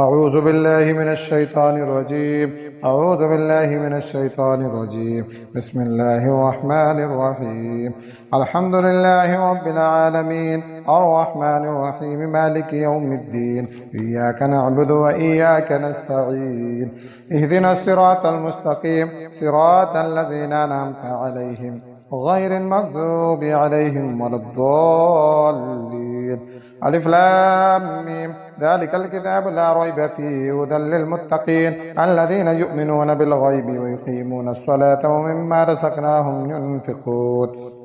أعوذ بالله من الشيطان الرجيم أعوذ بالله من الشيطان الرجيم بسم الله الرحمن الرحيم الحمد لله رب العالمين الرحمن الرحيم مالك يوم الدين إياك نعبد وإياك نستعين اهدنا الصراط المستقيم صراط الذين أنعمت عليهم غير المغضوب عليهم ولا الضالين ألف لام ميم ذلك الكتاب لا ريب فيه هدى للمتقين الذين يؤمنون بالغيب ويقيمون الصلاة ومما رزقناهم ينفقون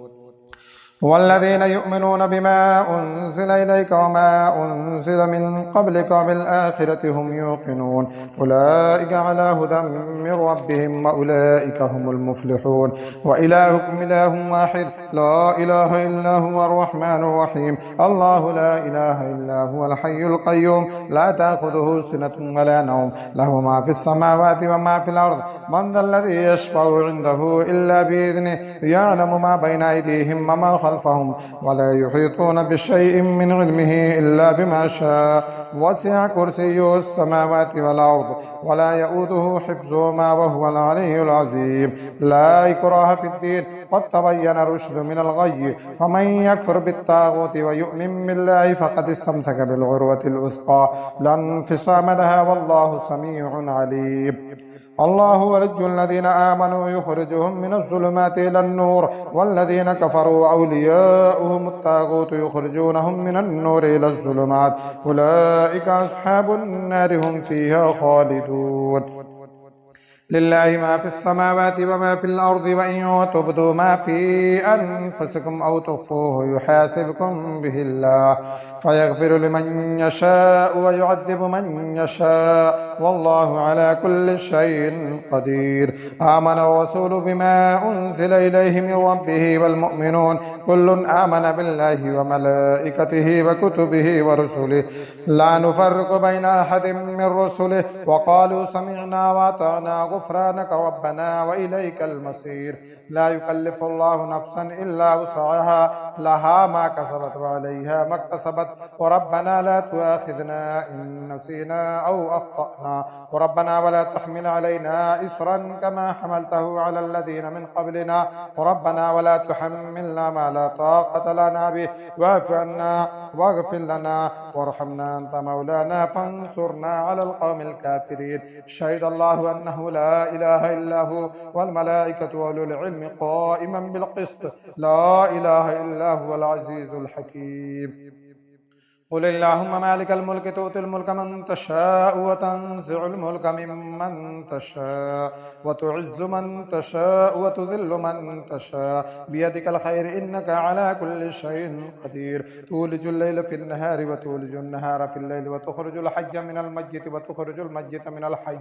والذين يؤمنون بما أنزل إليك وما أنزل من قبلك وبالآخرة هم يوقنون أولئك على هدى من ربهم وأولئك هم المفلحون وإلهكم إله واحد لا إله إلا هو الرحمن الرحيم الله لا إله إلا هو الحي القيوم لا تأخذه سنة ولا نوم له ما في السماوات وما في الأرض من ذا الذي يشفع عنده إلا بإذنه يعلم ما بين أيديهم وما خلفهم ولا يحيطون بشيء من علمه إلا بما شاء وسع كرسيه السماوات والأرض ولا يؤوده حفظهما وهو العلي العظيم لا إكراه في الدين قد تبين الرشد من الغي فمن يكفر بالطاغوت ويؤمن بالله فقد استمسك بالعروة الوثقى لا انفصام لها والله سميع عليم الله ولي الذين آمنوا يخرجهم من الظلمات إلى النور والذين كفروا أولياؤهم الطاغوت يخرجونهم من النور إلى الظلمات أولئك أصحاب النار هم فيها خالدون لله ما في السماوات وما في الأرض وإن تبدوا ما في أنفسكم أو تخفوه يحاسبكم به الله فيغفر لمن يشاء ويعذب من يشاء والله على كل شيء قدير آمن الرسول بما أنزل إليه من ربه والمؤمنون كل آمن بالله وملائكته وكتبه ورسله لا نفرق بين أحد من رسله وقالوا سمعنا وأطعنا غفرانك ربنا وإليك المصير لا يكلف الله نفسا إلا وسعها لها ما كسبت وعليها ما اكتسبت وربنا لا تؤاخذنا إن نسينا أو أخطأنا وربنا ولا تحمل علينا إصرا كما حملته على الذين من قبلنا وربنا ولا تحملنا ما لا طاقة لنا به واعف عنا واغفر لنا وارحمنا أنت مولانا فانصرنا على القوم الكافرين شهد الله أنه لا إله إلا هو والملائكة وأولو العلم قائما بالقسط لا إله إلا هو العزيز الحكيم قل اللهم مالك الملك تؤتي الملك من تشاء وتنزع الملك ممن تشاء وتعز من تشاء وتذل من تشاء بيدك الخير إنك على كل شيء قدير تولج الليل في النهار وتولج النهار في الليل وتخرج الحج من الميت وتخرج الميت من الحي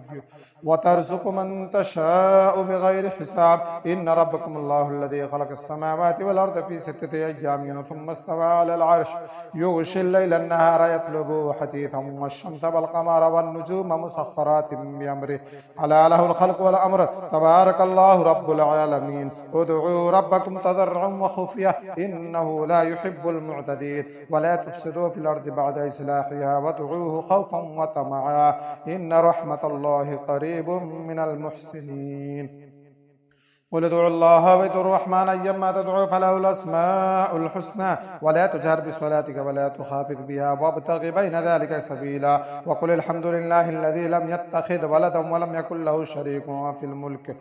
وترزق من تشاء بغير حساب إن ربكم الله الذي خلق السماوات والأرض في 6 أيام ثم استوى على العرش يغشي الليل النهار يطلبه حثيثا والشمس والقمر والنجوم مسخرات بأمره ألا له الخلق والأمر تبارك الله رب العالمين ادعوا ربكم تضرعا وخفية إنه لا يحب المعتدين ولا تفسدوا في الأرض بعد إصلاحها وادعوه خوفا وطمعا إن رحمة الله قريب من المحسنين قل ادعوا الله وادعوا الرحمن أيما تدعوا فله الأسماء الحسنى ولا تجهر بصلاتك ولا تخافت بها وابتغ بين ذلك سبيلا وقل الحمد لله الذي لم يتخذ ولدا ولم يكن له شريك في الملك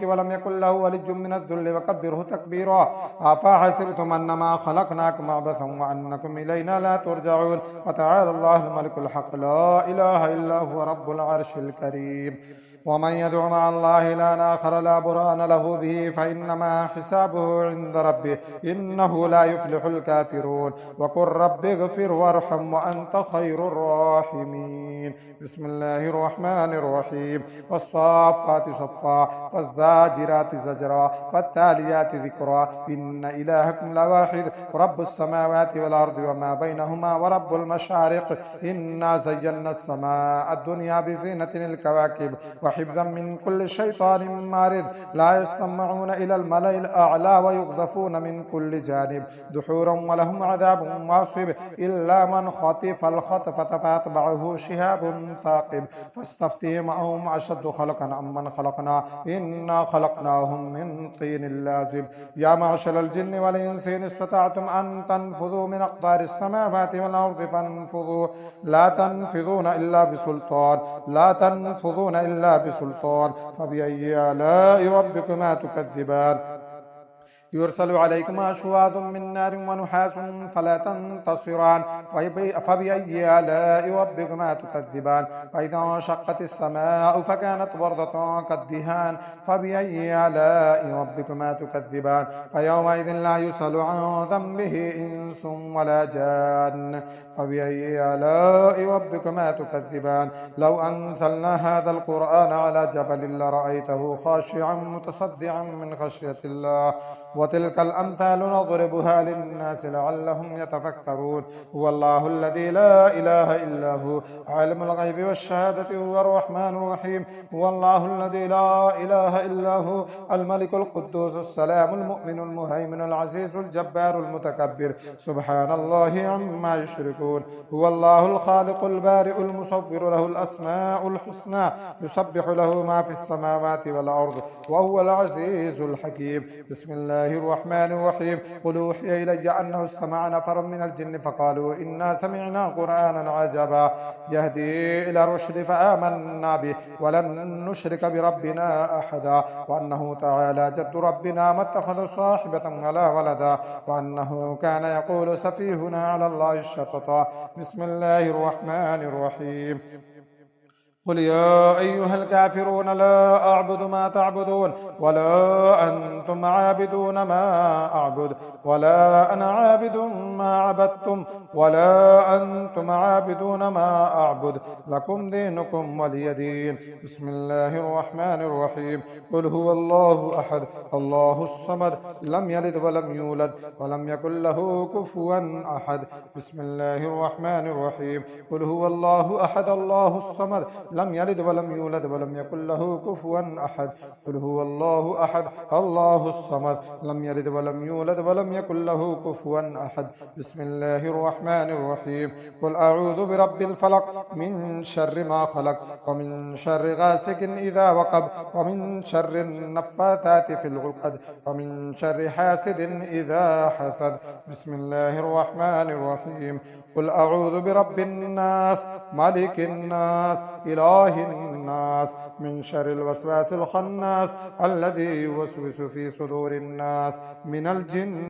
ولم يكن له ولي من الذل وكبره تكبيرا أفحسبتم أنما خلقناكم عبثا وأنكم إلينا لا ترجعون وتعالى الله الملك الحق لا إله إلا هو رب العرش الكريم ومن يدع مع الله إلها آخر لا برهان له به فإنما حسابه عند ربه إنه لا يفلح الكافرون وقل رب اغفر وارحم وأنت خير الراحمين بسم الله الرحمن الرحيم والصافات صفا فالزاجرات زجرا فالتاليات ذكرا إن إلهكم لواحد رب السماوات والأرض وما بينهما ورب المشارق إنا زينا السماء الدنيا بزينة الكواكب وحفظا من كل شيطان مارد لا يسمعون إلى الملأ الأعلى ويقذفون من كل جانب دحورا ولهم عذاب واصب إلا من خطف الخطفة فأتبعه شهاب ثاقب فاستفتهم أهم أشد خلقا أم من خلقنا إنا خلقناهم من طين لازب يا معشر الجن والإنس إن استطعتم أن تنفذوا من أقطار السماوات والأرض فانفذوا لا تنفذون إلا بسلطان لا تنفذون إلا بسلطان فبأي آلاء ربكما تكذبان يرسل عليكما شواظ من نار ونحاس فلا تنتصران فبأي آلاء ربكما تكذبان فإذا انشقت السماء فكانت وردة كالدهان فبأي آلاء ربكما تكذبان فيومئذ لا يسأل عن ذنبه إنس ولا جان فبأي آلاء ربكما تكذبان لو أنزلنا هذا القرآن على جبل لرأيته خاشعا متصدعا من خشية الله وتلك الأمثال نضربها للناس لعلهم يتفكرون هو الله الذي لا إله إلا هو عالم الغيب والشهادة هو الرحمن الرحيم هو الله الذي لا إله إلا هو الملك القدوس السلام المؤمن المهيمن العزيز الجبار المتكبر سبحان الله عما يشركون هو الله الخالق البارئ المصور له الأسماء الحسنى يسبح له ما في السماوات والأرض وهو العزيز الحكيم بسم الله الرحمن الرحيم قل أوحي إلي أنه استمع نفر من الجن فقالوا إنا سمعنا قرآنا عجبا يهدي إلى الرشد فآمنا به ولن نشرك بربنا أحدا وأنه تعالى جد ربنا ما اتخذ صاحبة ولا ولدا وأنه كان يقول سفيهنا على الله الشططا بسم الله الرحمن الرحيم قل يا أيها الكافرون لا أعبد ما تعبدون ولا أنتم عابدون ما أعبد ولا أنا عابد ما عبدتم ولا أنتم عابدون ما أعبد لكم دينكم ولي دين بسم الله الرحمن الرحيم قل هو الله أحد الله الصمد لم يلد ولم يولد ولم يكن له كفوا أحد بسم الله الرحمن الرحيم قل هو الله أحد الله الصمد لم يلد ولم يولد ولم يكن له كفوا أحد قل هو الله أحد الله الصمد لم يلد ولم يولد ولم يكن له كفوا أحد بسم الله الرحمن الرحيم قل أعوذ برب الفلق من شر ما خلق ومن شر غاسق إذا وقب ومن شر النفاثات في العقد ومن شر حاسد إذا حسد بسم الله الرحمن الرحيم قل أعوذ برب الناس ملك الناس إله الناس من شر الوسواس الخناس الذي يوسوس في صدور الناس من الجن